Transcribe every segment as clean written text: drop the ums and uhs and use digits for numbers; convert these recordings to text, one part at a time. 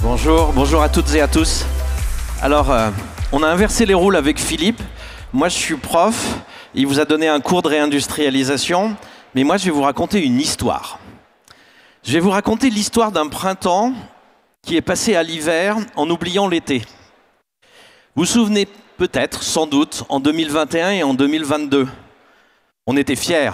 Bonjour, bonjour à toutes et à tous. Alors, on a inversé les rôles avec Philippe. Moi, je suis prof. Il vous a donné un cours de réindustrialisation. Mais moi, je vais vous raconter une histoire. Je vais vous raconter l'histoire d'un printemps qui est passé à l'hiver en oubliant l'été. Vous vous souvenez peut-être, sans doute, en 2021 et en 2022. On était fiers.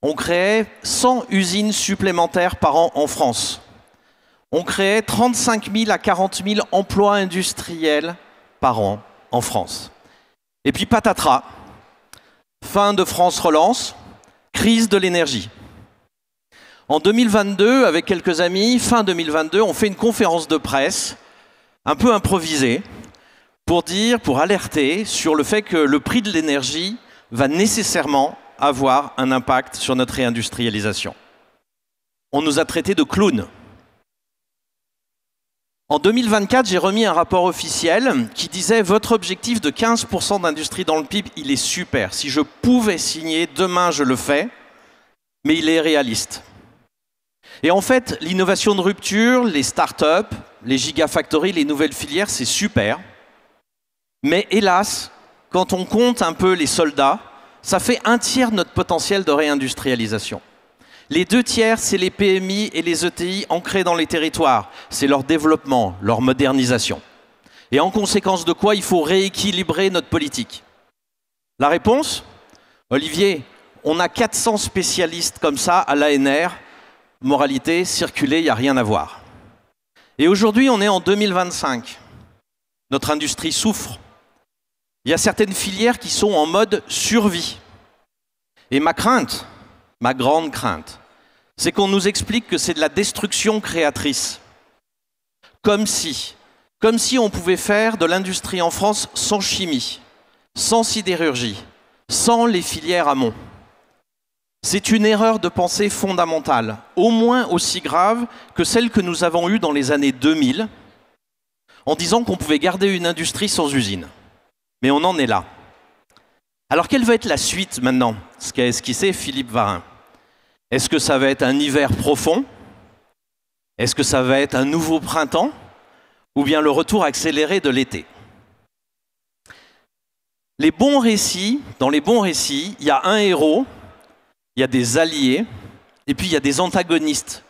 On créait 100 usines supplémentaires par an en France. On créait 35 000 à 40 000 emplois industriels par an en France. Et puis patatras, fin de France Relance, crise de l'énergie. En 2022, avec quelques amis, fin 2022, on fait une conférence de presse, un peu improvisée, pour alerter sur le fait que le prix de l'énergie va nécessairement avoir un impact sur notre réindustrialisation. On nous a traités de clowns. En 2024, j'ai remis un rapport officiel qui disait « Votre objectif de 15% d'industrie dans le PIB, il est super. Si je pouvais signer, demain je le fais, mais il est réaliste. » Et en fait, l'innovation de rupture, les startups, les gigafactories, les nouvelles filières, c'est super. Mais hélas, quand on compte un peu les soldats, ça fait un tiers de notre potentiel de réindustrialisation. Les 2 tiers, c'est les PMI et les ETI ancrés dans les territoires. C'est leur développement, leur modernisation. Et en conséquence de quoi, il faut rééquilibrer notre politique. La réponse ? Olivier, on a 400 spécialistes comme ça à l'ANR. Moralité, circuler, il n'y a rien à voir. Et aujourd'hui, on est en 2025. Notre industrie souffre. Il y a certaines filières qui sont en mode survie. Et ma crainte, ma grande crainte, c'est qu'on nous explique que c'est de la destruction créatrice. Comme si on pouvait faire de l'industrie en France sans chimie, sans sidérurgie, sans les filières amont. C'est une erreur de pensée fondamentale, au moins aussi grave que celle que nous avons eue dans les années 2000, en disant qu'on pouvait garder une industrie sans usine. Mais on en est là. Alors quelle va être la suite maintenant, ce qu'a esquissé Philippe Varin? Est-ce que ça va être un hiver profond? Est-ce que ça va être un nouveau printemps? Ou bien le retour accéléré de l'été? Dans les bons récits, il y a un héros, il y a des alliés, et puis il y a des antagonistes.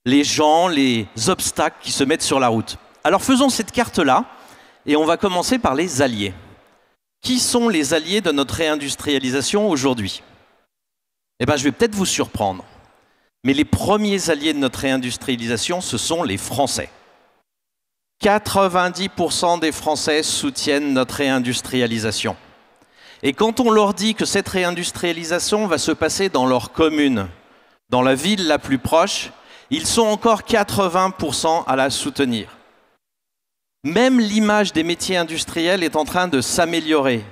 Les gens, les obstacles qui se mettent sur la route. Alors faisons cette carte-là, et on va commencer par les alliés. Qui sont les alliés de notre réindustrialisation aujourd'hui? Eh bien, je vais peut-être vous surprendre. Mais les premiers alliés de notre réindustrialisation, ce sont les Français. 90% des Français soutiennent notre réindustrialisation. Et quand on leur dit que cette réindustrialisation va se passer dans leur commune, dans la ville la plus proche, ils sont encore 80% à la soutenir. Même l'image des métiers industriels est en train de s'améliorer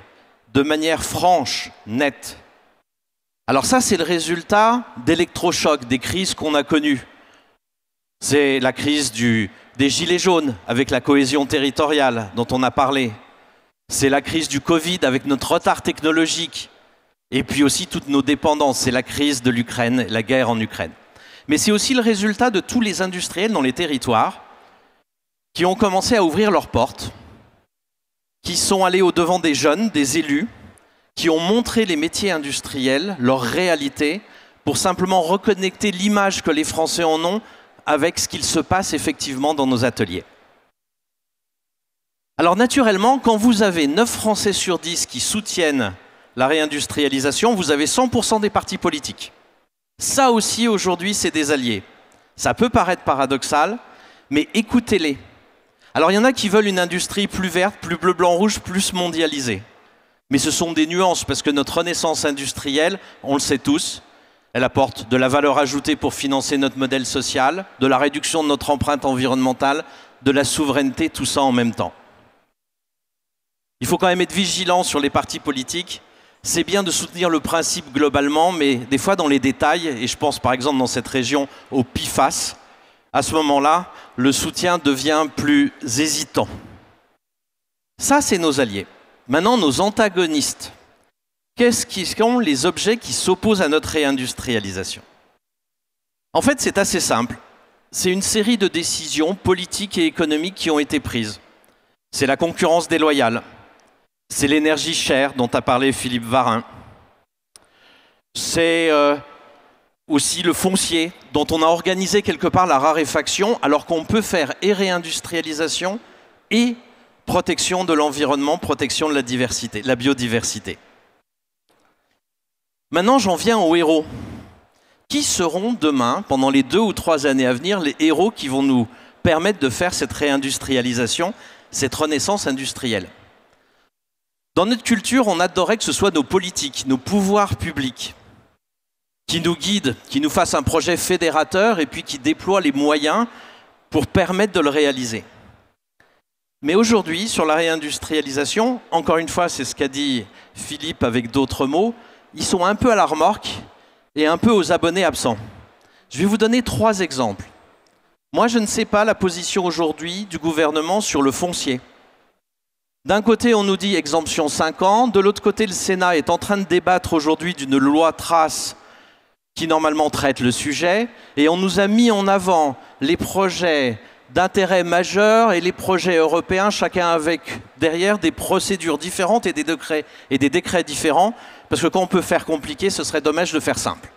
de manière franche, nette. Alors ça, c'est le résultat d'électrochocs, des crises qu'on a connues. C'est la crise des gilets jaunes avec la cohésion territoriale dont on a parlé. C'est la crise du Covid avec notre retard technologique. Et puis aussi toutes nos dépendances. C'est la crise de l'Ukraine, la guerre en Ukraine. Mais c'est aussi le résultat de tous les industriels dans les territoires qui ont commencé à ouvrir leurs portes, qui sont allés au-devant des jeunes, des élus, qui ont montré les métiers industriels, leur réalité, pour simplement reconnecter l'image que les Français en ont avec ce qu'il se passe effectivement dans nos ateliers. Alors naturellement, quand vous avez 9 Français sur 10 qui soutiennent la réindustrialisation, vous avez 100% des partis politiques. Ça aussi, aujourd'hui, c'est des alliés. Ça peut paraître paradoxal, mais écoutez-les. Alors il y en a qui veulent une industrie plus verte, plus bleu, blanc, rouge, plus mondialisée. Mais ce sont des nuances, parce que notre renaissance industrielle, on le sait tous, elle apporte de la valeur ajoutée pour financer notre modèle social, de la réduction de notre empreinte environnementale, de la souveraineté, tout ça en même temps. Il faut quand même être vigilant sur les partis politiques. C'est bien de soutenir le principe globalement, mais des fois dans les détails, et je pense par exemple dans cette région au PFAS, à ce moment-là, le soutien devient plus hésitant. Ça, c'est nos alliés. Maintenant, nos antagonistes. Qu'est-ce qui sont les objets qui s'opposent à notre réindustrialisation? En fait, c'est assez simple. c'est une série de décisions politiques et économiques qui ont été prises. C'est la concurrence déloyale, c'est l'énergie chère dont a parlé Philippe Varin, c'est aussi le foncier dont on a organisé quelque part la raréfaction alors qu'on peut faire et réindustrialisation et protection de l'environnement, protection de la diversité, la biodiversité. Maintenant, j'en viens aux héros. Qui seront demain, pendant les 2 ou 3 années à venir, les héros qui vont nous permettre de faire cette réindustrialisation, cette renaissance industrielle? Dans notre culture, on adorait que ce soit nos politiques, nos pouvoirs publics, qui nous guident, qui nous fassent un projet fédérateur et puis qui déploient les moyens pour permettre de le réaliser. Mais aujourd'hui, sur la réindustrialisation, encore une fois, c'est ce qu'a dit Philippe avec d'autres mots, ils sont un peu à la remorque et un peu aux abonnés absents. Je vais vous donner 3 exemples. Moi, je ne sais pas la position aujourd'hui du gouvernement sur le foncier. D'un côté, on nous dit exemption 5 ans, de l'autre côté, le Sénat est en train de débattre aujourd'hui d'une loi trace qui normalement traite le sujet, et on nous a mis en avant les projets d'intérêt majeur et les projets européens, chacun avec derrière des procédures différentes et des décrets différents, parce que quand on peut faire compliqué, ce serait dommage de faire simple.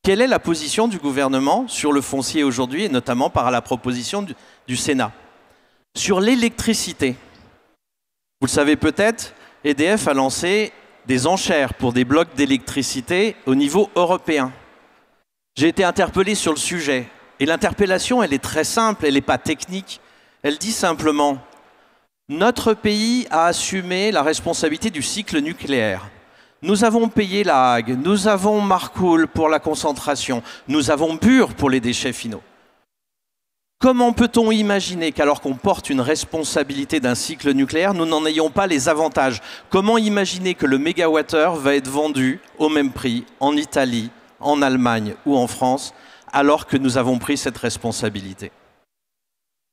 Quelle est la position du gouvernement sur le foncier aujourd'hui, et notamment par la proposition du Sénat? Sur l'électricité, vous le savez peut-être, EDF a lancé des enchères pour des blocs d'électricité au niveau européen. J'ai été interpellé sur le sujet. Et l'interpellation, elle est très simple, elle n'est pas technique. Elle dit simplement, notre pays a assumé la responsabilité du cycle nucléaire. Nous avons payé la Hague, nous avons Marcoule pour la concentration, nous avons Bure pour les déchets finaux. Comment peut-on imaginer qu'alors qu'on porte une responsabilité d'un cycle nucléaire, nous n'en ayons pas les avantages? Comment imaginer que le mégawattheure va être vendu au même prix en Italie, en Allemagne ou en France, alors que nous avons pris cette responsabilité?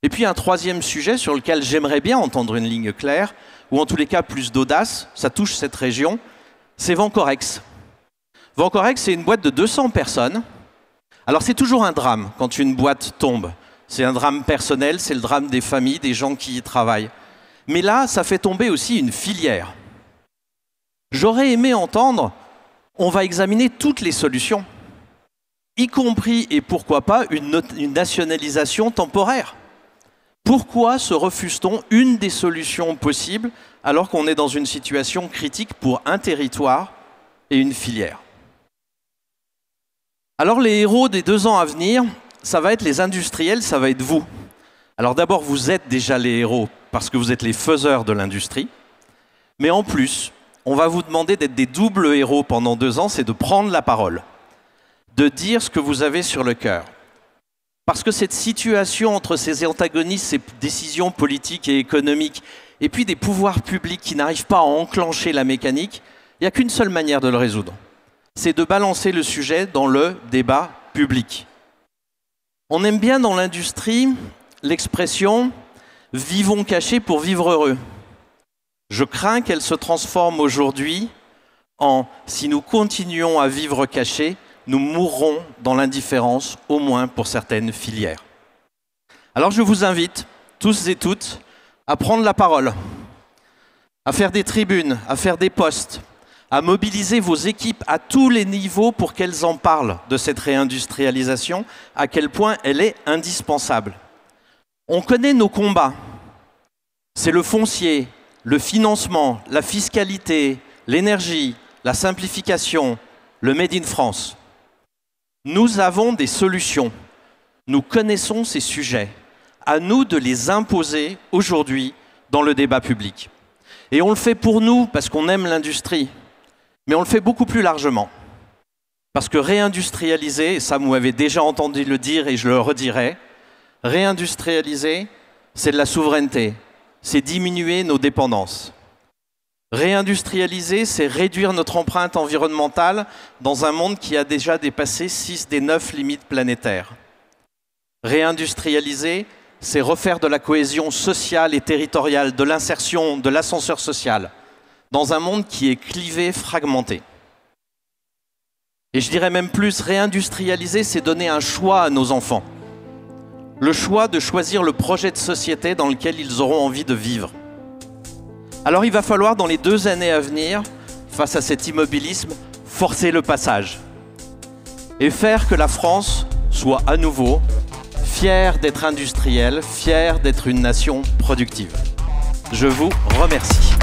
Et puis un 3e sujet sur lequel j'aimerais bien entendre une ligne claire, ou en tous les cas plus d'audace, ça touche cette région, c'est Vencorex. Vencorex, c'est une boîte de 200 personnes. Alors c'est toujours un drame quand une boîte tombe. C'est un drame personnel, c'est le drame des familles, des gens qui y travaillent. Mais là, ça fait tomber aussi une filière. J'aurais aimé entendre, on va examiner toutes les solutions, y compris, et pourquoi pas, une nationalisation temporaire. Pourquoi se refuse-t-on une des solutions possibles alors qu'on est dans une situation critique pour un territoire et une filière? Alors les héros des 2 ans à venir, ça va être les industriels, ça va être vous. Alors d'abord, vous êtes déjà les héros parce que vous êtes les faiseurs de l'industrie. Mais en plus, on va vous demander d'être des doubles héros pendant 2 ans, c'est de prendre la parole, de dire ce que vous avez sur le cœur. Parce que cette situation entre ces antagonistes, ces décisions politiques et économiques, et puis des pouvoirs publics qui n'arrivent pas à enclencher la mécanique, il n'y a qu'une seule manière de le résoudre. C'est de balancer le sujet dans le débat public. On aime bien dans l'industrie l'expression « vivons cachés pour vivre heureux ». Je crains qu'elle se transforme aujourd'hui en « si nous continuons à vivre cachés, nous mourrons dans l'indifférence, au moins pour certaines filières ». Alors je vous invite, tous et toutes, à prendre la parole, à faire des tribunes, à faire des posts, à mobiliser vos équipes à tous les niveaux pour qu'elles en parlent de cette réindustrialisation, à quel point elle est indispensable. On connaît nos combats. C'est le foncier, le financement, la fiscalité, l'énergie, la simplification, le Made in France. Nous avons des solutions. Nous connaissons ces sujets. À nous de les imposer aujourd'hui dans le débat public. Et on le fait pour nous parce qu'on aime l'industrie. Mais on le fait beaucoup plus largement. Parce que réindustrialiser, et ça vous m'avez déjà entendu le dire et je le redirai, réindustrialiser, c'est de la souveraineté, c'est diminuer nos dépendances. Réindustrialiser, c'est réduire notre empreinte environnementale dans un monde qui a déjà dépassé 6 des 9 limites planétaires. Réindustrialiser, c'est refaire de la cohésion sociale et territoriale, de l'insertion, de l'ascenseur social, dans un monde qui est clivé, fragmenté. Et je dirais même plus, réindustrialiser, c'est donner un choix à nos enfants. le choix de choisir le projet de société dans lequel ils auront envie de vivre. Alors il va falloir, dans les 2 années à venir, face à cet immobilisme, forcer le passage et faire que la France soit à nouveau fière d'être industrielle, fière d'être une nation productive. Je vous remercie.